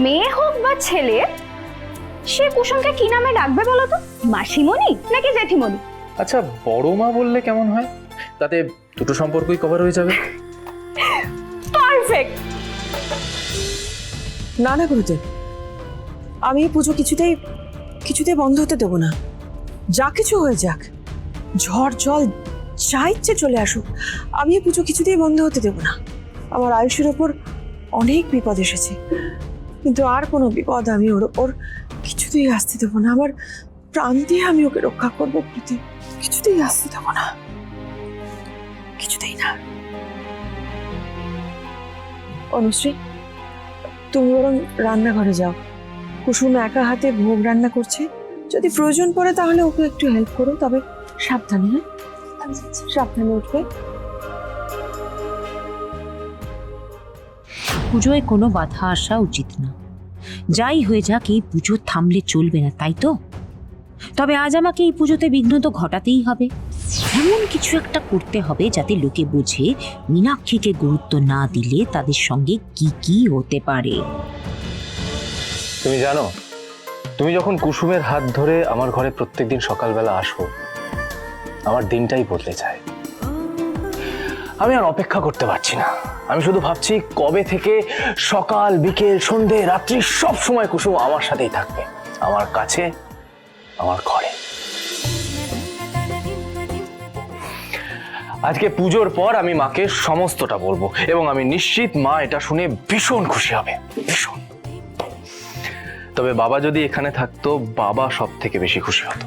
মেয়ে হোক বা ছেলে, সে কুসুমকে কি নামে ডাকবে বলো তো? মাসিমণি নাকি জেঠিমণি? আচ্ছা, বড় মা বললে কেমন হয়? তাতে দুটো সম্পর্কই কভার হয়ে যাবে। পারফেক্ট। না না গুরুদেব, আমি এই পুজো কিছুতেই বন্ধ হতে দেবো না। যা কিছু হয়ে যাক, ঝড় জল যা ইচ্ছে চলে আসুক, আমি এই পুজো কিছুতেই বন্ধ হতে দেবো না। আমার আয়ুষের ওপর অনেক বিপদ এসেছে, কিন্তু আর কোনো বিপদ আমি ওর ওপর কিছুতেই আসতে দেবো না। আমার প্রাণ দিয়ে আমি ওকে রক্ষা করবো গুরুদেব, কিছুতেই আসতে দেবো না, কিছুতেই না। অনুশ্রী, তুমি বরং রান্নাঘরে যাও। কুসুম একা হাতে ভোগ রান্না করছে, যদি প্রয়োজন পড়ে তাহলে ওকে একটু হেল্প করো, তবে সাবধানে। হ্যাঁ, সাবধানে উঠবে। পুজোয় কোনো বাধা আসা উচিত না। যাই হয়ে যাক, এই পুজো থামলে চলবে না, তাই তো? তবে আজ আমাকে এই পুজোতে বিঘ্ন তো ঘটাতেই হবে। এমন কিছু একটা করতে হবে যাতে লোকে বোঝে মীনাক্ষীকে গুরুত্ব না দিলে তাদের সঙ্গে কি কি হতে পারে। তুমি জানো, তুমি যখন কুসুমের হাত ধরে আমার ঘরে প্রত্যেকদিন সকালবেলা আসো, আমার দিনটাই বদলে যায়। আমি আর অপেক্ষা করতে পারছি না। আমি শুধু ভাবছি কবে থেকে সকাল বিকেল সন্ধে রাত্রি সব সময় কুসুম আমার সাথেই থাকবে, আমার কাছে, আমার ঘরে। আজকে পুজোর পর আমি মাকে সমস্তটা বলবো এবং আমি নিশ্চিত মা এটা শুনে ভীষণ খুশি হবে, ভীষণ। তবে বাবা যদি এখানে থাকতো, বাবা সব থেকে বেশি খুশি হতো।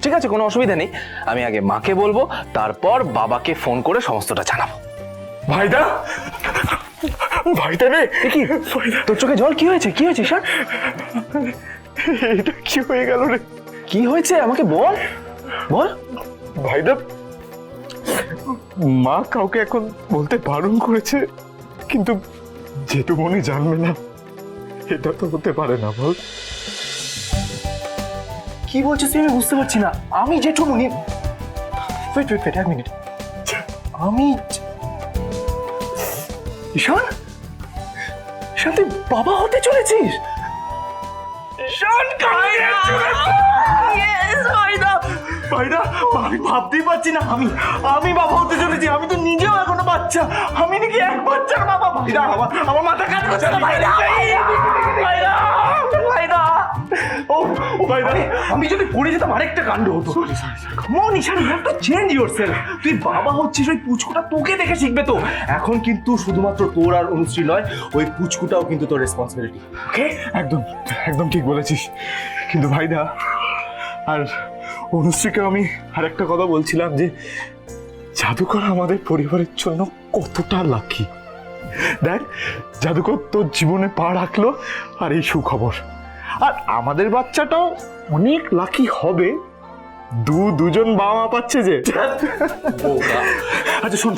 ঠিক আছে, কোনো অসুবিধা নেই। আমি আগে মাকে বলবো, তারপর বাবাকে ফোন করে সমস্তটা জানাবো। ভাইদা, ভাইদা রে, কি তোর চোখে জল? কি হয়েছে? কি হয়েছে স্যার? এটা কি হয়ে গেল রে? কি হয়েছে আমাকে বল, বল। ভাইদা, মা কাউকে এখন বলতে বারণ করেছে, কিন্তু জেঠুমনি জানবে না। এটা তো হতে পারে না, বল। কি বলছিস তুই? আমি বুঝতে পারছি না। আমি জেঠুমনি? ওয়েট এক মিনিট। আমি ঈশান? ঈশান, তুই বাবা হতে চলেছিস? ঈশান, ভাইদা, আমি ভাবতেই পারছি না আমি বাবা হতে চলেছি। আমি তো নিজেও এখনো বাচ্চা। আমি নাকি এক বাচ্চার বাবা। ভাইদা, আমার মাথা কাজ করছে না। ভাইদা, ভাইদা, ভাইদা, ও ভাইদা, আমি যদি পড়ে যেতাম আরেকটা কাণ্ড হতো। মন Ishaan, you have to change yourself. তুই বাবা হচ্ছিস, ওই পুচকুটা তোকে দেখে শিখবে তো। এখন কিন্তু শুধুমাত্র তোর আর অনুশ্রী নয়, ওই পুচকুটাও কিন্তু তোর রেসপন্সিবিলিটি। ওকে? একদম একদম ঠিক বলেছিস। কিন্তু ভাইদা, আর অনুশ্রীকে আমি আরেকটা কথা বলছিলাম, যে জাদুকর আমাদের পরিবারের জন্য কতটা লাকি। দেখ, জাদুকর তোর জীবনে পা রাখলো, আর এই সুখবর। আর আমাদের বাচ্চাটাও অনেক লাকি হবে, দুজন বাবা মা পাচ্ছে যে। আচ্ছা শোন,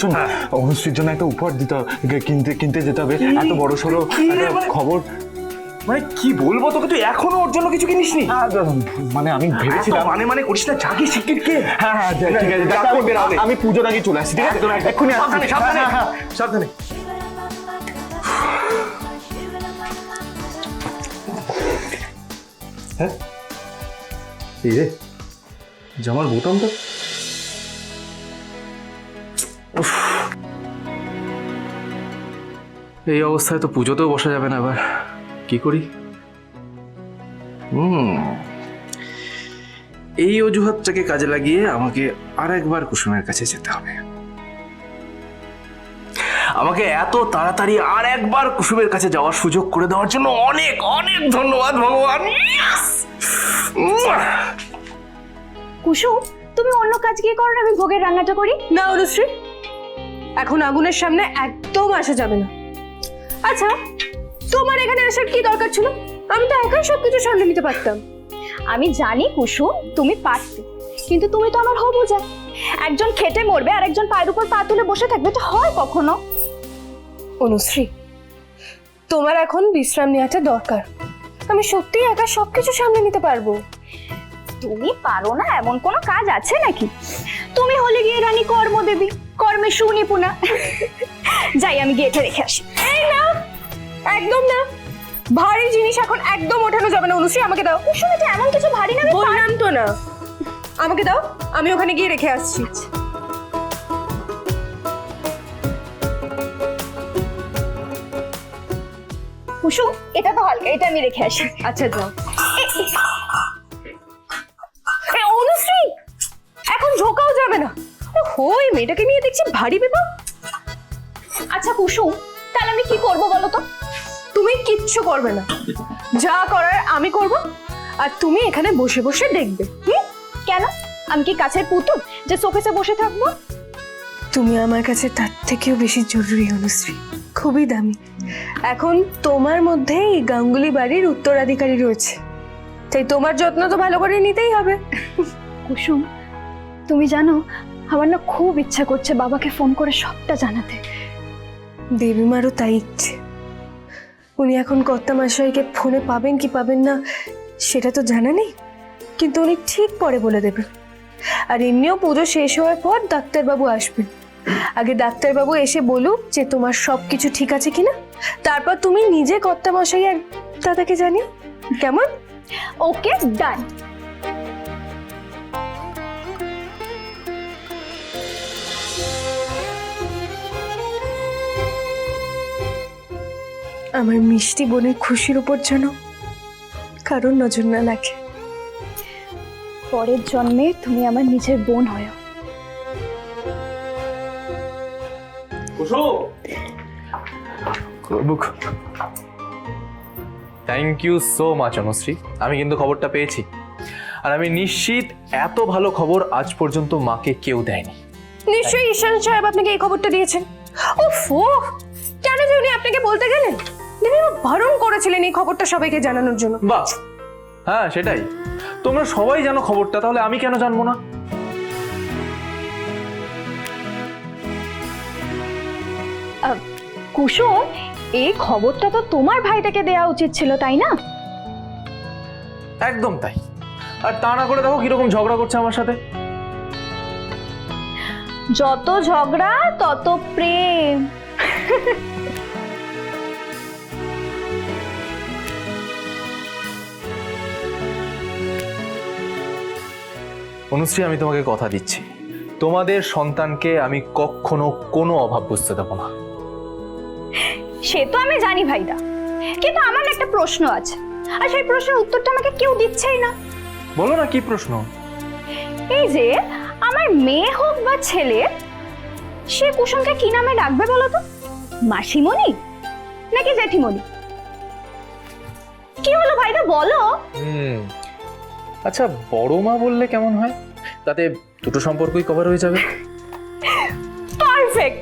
অনুশ্রীর জন্য একটা উপহার দিতে হবে, কিনতে যেতে হবে। এত বড় সড়ো খবর। মানে কি বলবো তোকে, তুই এখনো ওর জন্য কিছু কিনিসনি? মানে আমি ভেবেছিলাম। মানে করিস না, জাগি শিগগির কে। হ্যাঁ ঠিক আছে, আমি পুজোর আগে চলে আসছি। ঠিক আছে, এক্ষুনি আসছি। সাবধানে। হ্যাঁ, এই রে জামার বোতামটা। এই অবস্থায় তো পুজোতেও বসা যাবে না। এবার কি করি? এই অজুহাতটাকে কাজে লাগিয়ে আমাকে আরেকবার কুসুমের কাছে যেতে হবে। আমাকে এত তাড়াতাড়ি আর একবার কুসুমের কাছে যাওয়ার সুযোগ করে দেওয়ার জন্য অনেক অনেক ধন্যবাদ ভগবান। কুসুম, তুমি অন্য কাজ গিয়ে করো, আমি ভোগের রান্নাটা করি। না অনুশ্রী, এখন আগুনের সামনে একদম আসা যাবে না। আচ্ছা, তোমার এখানে আসার কি দরকার ছিল? আমি তো একাই সবকিছু সামলে নিতে পারতাম। আমি জানি কুসুম, তুমি পারতে, কিন্তু তুমি তো আমার হবু যা। একজন খেটে মরবে আর একজন পায়ের উপর পা তুলে বসে থাকবে, এটা হয় কখনো? অনুশ্রী, তোমার এখন বিশ্রাম নেওয়াটা দরকার। আমি সত্যিই একা সবকিছু সামলে নিতে পারবো। তুমি পারো না এমন কোনো কাজ আছে নাকি? তুমি হলে গিয়ে রানী কর্মদেবী, কর্মে সুনিপুণা। যাই, আমি গিয়ে এটা রেখে আসি। এই না, একদম না। ভারী জিনিস এখন একদম ওঠানো যাবে না অনুশ্রী, আমাকে দাও। কুসুম এটা এমন কিছু ভারী না, আমি বললাম তো না, আমাকে দাও, আমি ওখানে গিয়ে রেখে আসছি। কুসুম এটা তো হালকা, এটা আমি রেখে আসি। আচ্ছা যাও। অনুশ্রী এখন ঝোঁকাও যাবে না। ওহো, এই মেয়েটাকে নিয়ে দেখছি ভারী বিপদ। আচ্ছা কুসুম, তাহলে আমি কি করব বলো তো? তুমি কিচ্ছু করবে না, যা করার আমি করব, আর তুমি এখানে বসে বসে দেখবে। কেন? আমি কি কাছের পুতুল যে শোকেসে বসে থাকবো? তুমি আমার কাছে তার থেকেও বেশি জরুরি অনুশ্রী, খুবই দামি। এখন তোমার মধ্যে এই গাঙ্গুলি বাড়ির উত্তরাধিকারী রয়েছে, তাই তোমার যত্ন তো ভালো করে নিতেই হবে। কুসুম, তুমি জানো আমার না খুব ইচ্ছা করছে বাবাকে ফোন করে সবটা জানাতে। দেবীমারও তাই ইচ্ছে। উনি এখন কর্তামশাইকে ফোনে পাবেন কি পাবেন না সেটা তো জানা নেই, কিন্তু উনি ঠিক পরে বলে দেবেন। আর এমনিও পুজো শেষ হওয়ার পর ডাক্তারবাবু আসবেন। আগে ডাক্তারবাবু এসে বলুক যে তোমার সব কিছু ঠিক আছে কিনা, তারপর তুমি নিজে কর্তামশাই আর দাদাকে জানিও। কেমন? ওকে, ডান। আমার মিষ্টি বোনের খুশির উপর যেন কারোর নজর না লাগে। পরের জন্মে তুমি আমার নিজের বোন হয়ো। Thank you so much Anushree, আমি কিন্তু খবরটা পেয়েছি, আর আমি নিশ্চিত এত ভালো খবর আজ পর্যন্ত মাকে কেউ দেয়নি। নিশ্চয়ই ঈশান সাহেব আপনাকে এই খবরটা দিয়েছেন। ওফো, কেন যে উনি আপনাকে বলতে গেলেন? দেবীমা বারণ করেছিলেন এই খবরটা সবাইকে জানানোর জন্য। বাহ, হ্যাঁ সেটাই, তোমরা সবাই জানো খবরটা, তাহলে আমি কেন জানবো না? কুসুম, এই খবরটা তো তোমার ভাইটাকে দেওয়া উচিত ছিল, তাই না? একদম তাই। আর তা না করে দেখো কিরকম ঝগড়া করছে আমার সাথে। যত ঝগড়া তত প্রেম। অনুশ্রী, আমি তোমাকে কথা দিচ্ছি, তোমাদের সন্তানকে আমি কখনো কোনো অভাব বুঝতে দেবো না। সে তো আমি জানি ভাইদা, কিন্তু আমার না একটা প্রশ্ন আছে, আর সেই প্রশ্নের উত্তরটা আমাকে কেউ দিচ্ছেই না। বলো না, কি প্রশ্ন? এই যে আমার মেয়ে হোক বা ছেলে, সে কুসুমকে কি নামে ডাকবে বলো তো? মাসিমণি নাকি জেঠিমণি? কি হলো ভাইদা, বলো। আচ্ছা, বড় মা বললে কেমন হয়? তাতে দুটো সম্পর্কই কভার হয়ে যাবে। পারফেক্ট।